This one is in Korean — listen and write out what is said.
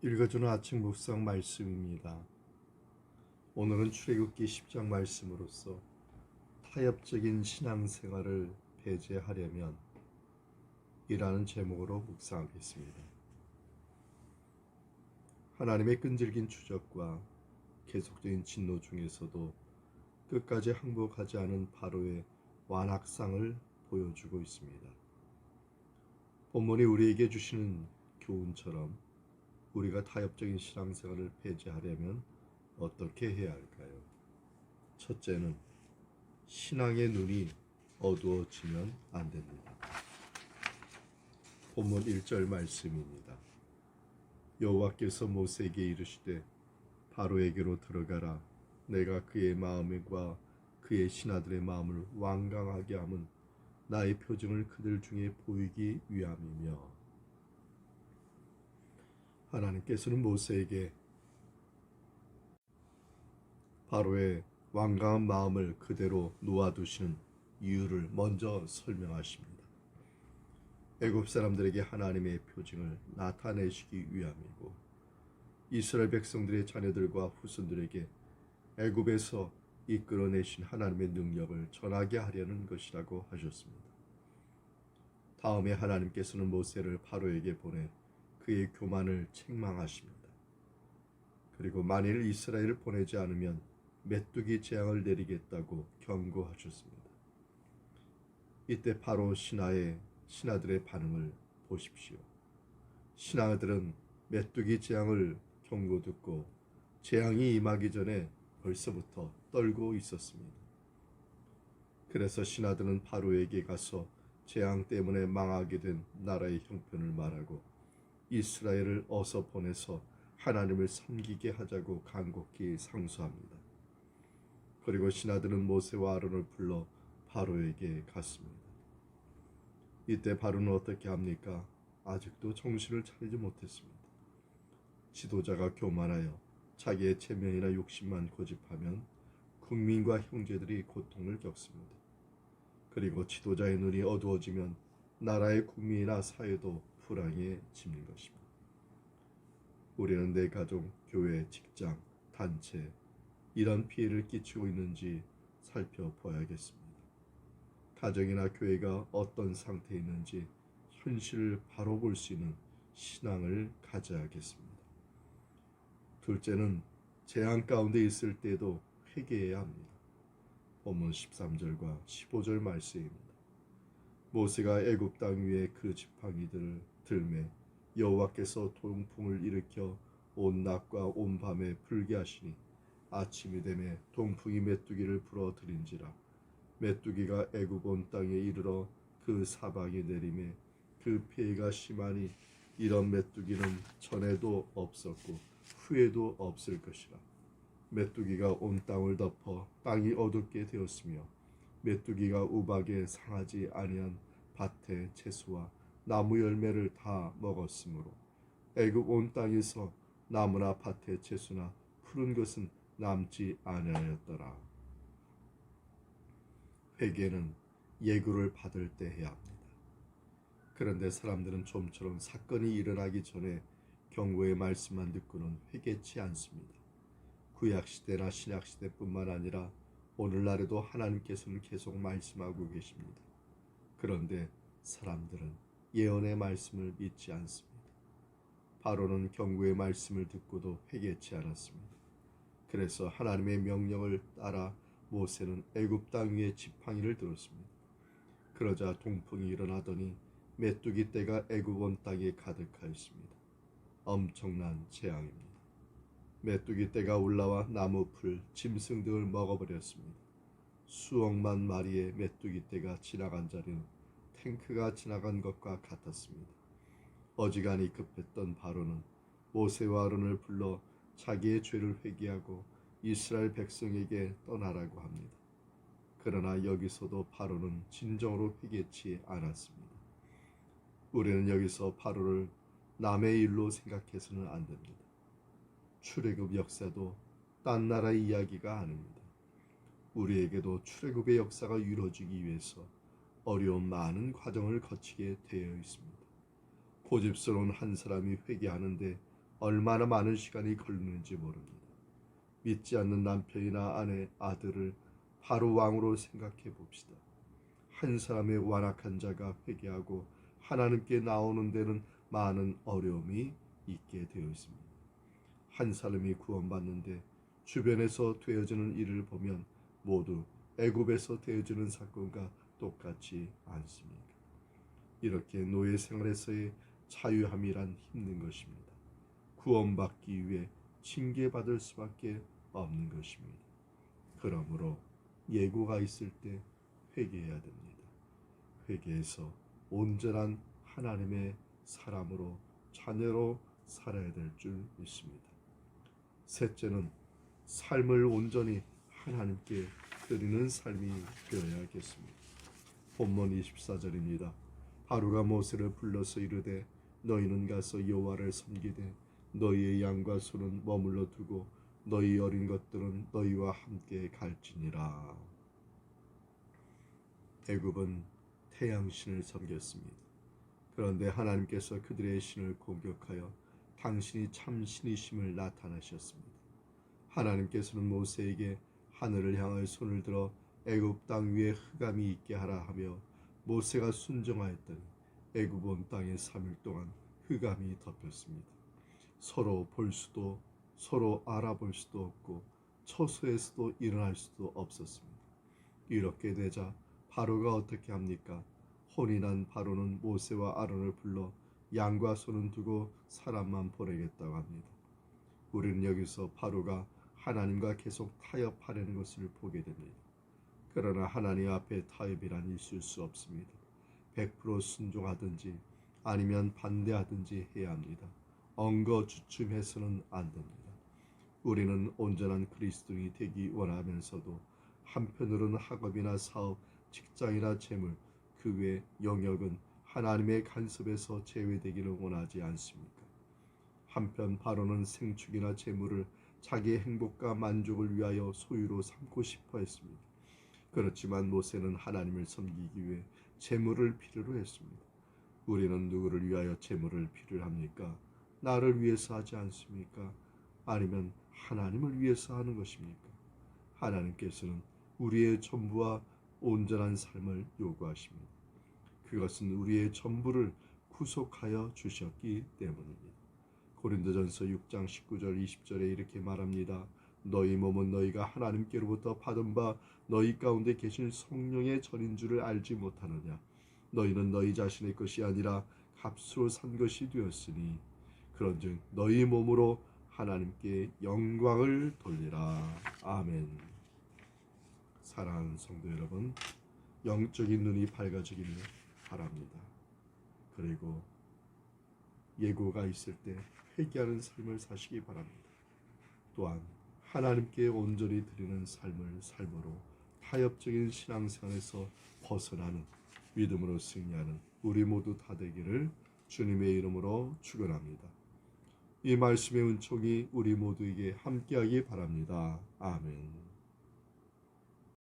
읽어주는 아침 묵상 말씀입니다. 오늘은 출애굽기 10장 말씀으로써 타협적인 신앙생활을 배제하려면 이라는 제목으로 묵상하겠습니다. 하나님의 끈질긴 추적과 계속적인 진노 중에서도 끝까지 항복하지 않은 바로의 완악상을 보여주고 있습니다. 본문이 우리에게 주시는 교훈처럼 우리가 타협적인 신앙생활을 배제하려면 어떻게 해야 할까요? 첫째는 신앙의 눈이 어두워지면 안 됩니다. 본문 1절 말씀입니다. 여호와께서 모세에게 이르시되 바로에게로 들어가라. 내가 그의 마음과 그의 신하들의 마음을 완강하게 함은 나의 표징을 그들 중에 보이기 위함이며. 하나님께서는 모세에게 바로의 완강한 마음을 그대로 놓아두시는 이유를 먼저 설명하십니다. 애굽 사람들에게 하나님의 표징을 나타내시기 위함이고 이스라엘 백성들의 자녀들과 후손들에게 애굽에서 이끌어내신 하나님의 능력을 전하게 하려는 것이라고 하셨습니다. 다음에 하나님께서는 모세를 바로에게 보내 그의 교만을 책망하십니다. 그리고 만일 이스라엘을 보내지 않으면 메뚜기 재앙을 내리겠다고 경고하셨습니다. 이때 바로 신하들의 반응을 보십시오. 신하들은 메뚜기 재앙을 경고 듣고 재앙이 임하기 전에 벌써부터 떨고 있었습니다. 그래서 신하들은 바로에게 가서 재앙 때문에 망하게 된 나라의 형편을 말하고 이스라엘을 어서 보내서 하나님을 섬기게 하자고 간곡히 상소합니다. 그리고 신하들은 모세와 아론을 불러 바로에게 갔습니다. 이때 바로는 어떻게 합니까? 아직도 정신을 차리지 못했습니다. 지도자가 교만하여 자기의 체면이나 욕심만 고집하면 국민과 형제들이 고통을 겪습니다. 그리고 지도자의 눈이 어두워지면 나라의 국민이나 사회도 불행해지는 것입니다. 우리는 내 가족, 교회, 직장, 단체 이런 피해를 끼치고 있는지 살펴봐야겠습니다. 가정이나 교회가 어떤 상태에 있는지 현실을 바로 볼 수 있는 신앙을 가져야겠습니다. 둘째는 재앙 가운데 있을 때도 회개해야 합니다. 본문 13절과 15절 말씀입니다. 모세가 애굽 땅 위에 그 지팡이들을 들매 여호와께서 동풍을 일으켜 온 낮과 온 밤에 불게 하시니 아침이 되매 동풍이 메뚜기를 불어들인지라. 메뚜기가 애굽 온 땅에 이르러 그 사방에 내리매 그 피해가 심하니 이런 메뚜기는 전에도 없었고 후에도 없을 것이라. 메뚜기가 온 땅을 덮어 땅이 어둡게 되었으며 메뚜기가 우박에 상하지 아니한 밭의 채소와 나무 열매를 다 먹었으므로 애굽 온 땅에서 나무나 밭의 채소나 푸른 것은 남지 아니하였더라. 회개는 예고를 받을 때 해야 합니다. 그런데 사람들은 좀처럼 사건이 일어나기 전에 경고의 말씀만 듣고는 회개치 않습니다. 구약시대나 신약시대뿐만 아니라 오늘날에도 하나님께서는 계속 말씀하고 계십니다. 그런데 사람들은 예언의 말씀을 믿지 않습니다. 바로는 경고의 말씀을 듣고도 회개치 않았습니다. 그래서 하나님의 명령을 따라 모세는 애굽 땅 위에 지팡이를 들었습니다. 그러자 동풍이 일어나더니 메뚜기 떼가 애굽 온 땅에 가득하였습니다. 엄청난 재앙입니다. 메뚜기 떼가 올라와 나무 풀, 짐승 등을 먹어버렸습니다. 수억만 마리의 메뚜기 떼가 지나간 자리는 탱크가 지나간 것과 같았습니다. 어지간히 급했던 바로는 모세와 아론을 불러 자기의 죄를 회개하고 이스라엘 백성에게 떠나라고 합니다. 그러나 여기서도 바로는 진정으로 회개치 않았습니다. 우리는 여기서 바로를 남의 일로 생각해서는 안 됩니다. 출애굽 역사도 딴 나라의 이야기가 아닙니다. 우리에게도 출애굽의 역사가 이루어지기 위해서 어려운 많은 과정을 거치게 되어 있습니다. 고집스러운 한 사람이 회개하는데 얼마나 많은 시간이 걸리는지 모릅니다. 믿지 않는 남편이나 아내, 아들을 바로 왕으로 생각해 봅시다. 한 사람의 완악한 자가 회개하고 하나님께 나오는 데는 많은 어려움이 있게 되어 있습니다. 한 사람이 구원받는데 주변에서 되어지는 일을 보면 모두 애굽에서 되어지는 사건과 똑같지 않습니까? 이렇게 노예 생활에서의 자유함이란 힘든 것입니다. 구원받기 위해 징계받을 수밖에 없는 것입니다. 그러므로 예고가 있을 때 회개해야 됩니다. 회개해서 온전한 하나님의 사람으로 자녀로 살아야 될 줄 믿습니다. 셋째는 삶을 온전히 하나님께 드리는 삶이 되어야겠습니다. 본문 24절입니다. 바로가 모세를 불러서 이르되 너희는 가서 여호와를 섬기되 너희의 양과 소는 머물러 두고 너희 어린 것들은 너희와 함께 갈지니라. 애굽은 태양신을 섬겼습니다. 그런데 하나님께서 그들의 신을 공격하여 당신이 참 신이심을 나타내셨습니다. 하나님께서는 모세에게 하늘을 향하여 손을 들어 애굽 땅 위에 흑암이 있게 하라 하며 모세가 순종하였더니 애굽 온 땅에 3일 동안 흑암이 덮였습니다. 서로 볼 수도 서로 알아볼 수도 없고 처소에서도 일어날 수도 없었습니다. 이렇게 되자 바로가 어떻게 합니까? 혼이 난 바로는 모세와 아론을 불러 양과 소는 두고 사람만 보내겠다고 합니다. 우리는 여기서 바로가 하나님과 계속 타협하려는 것을 보게 됩니다. 그러나 하나님 앞에 타협이란 있을 수 없습니다. 100% 순종하든지 아니면 반대하든지 해야 합니다. 엉거주춤해서는 안 됩니다. 우리는 온전한 그리스도인이 되기 원하면서도 한편으로는 학업이나 사업, 직장이나 재물, 그 외 영역은 하나님의 간섭에서 제외되기를 원하지 않습니까? 한편 바로는 생축이나 재물을 자기의 행복과 만족을 위하여 소유로 삼고 싶어 했습니다. 그렇지만 모세는 하나님을 섬기기 위해 재물을 필요로 했습니다. 우리는 누구를 위하여 재물을 필요로 합니까? 나를 위해서 하지 않습니까? 아니면 하나님을 위해서 하는 것입니까? 하나님께서는 우리의 전부와 온전한 삶을 요구하십니다. 그것은 우리의 전부를 구속하여 주셨기 때문입니다. 고린도전서 6장 19절 20절에 이렇게 말합니다. 너희 몸은 너희가 하나님께로부터 받은 바 너희 가운데 계신 성령의 전인 줄을 알지 못하느냐. 너희는 너희 자신의 것이 아니라 값으로 산 것이 되었으니 그런즉 너희 몸으로 하나님께 영광을 돌리라. 아멘. 사랑하는 성도 여러분, 영적인 눈이 밝아지기를 바랍니다. 그리고 예고가 있을 때 회개하는 삶을 사시기 바랍니다. 또한 하나님께 온전히 드리는 삶을 삶으로 타협적인 신앙생활에서 벗어나는 믿음으로 승리하는 우리 모두 다 되기를 주님의 이름으로 축원합니다. 이 말씀의 은총이 우리 모두에게 함께하기 바랍니다. 아멘.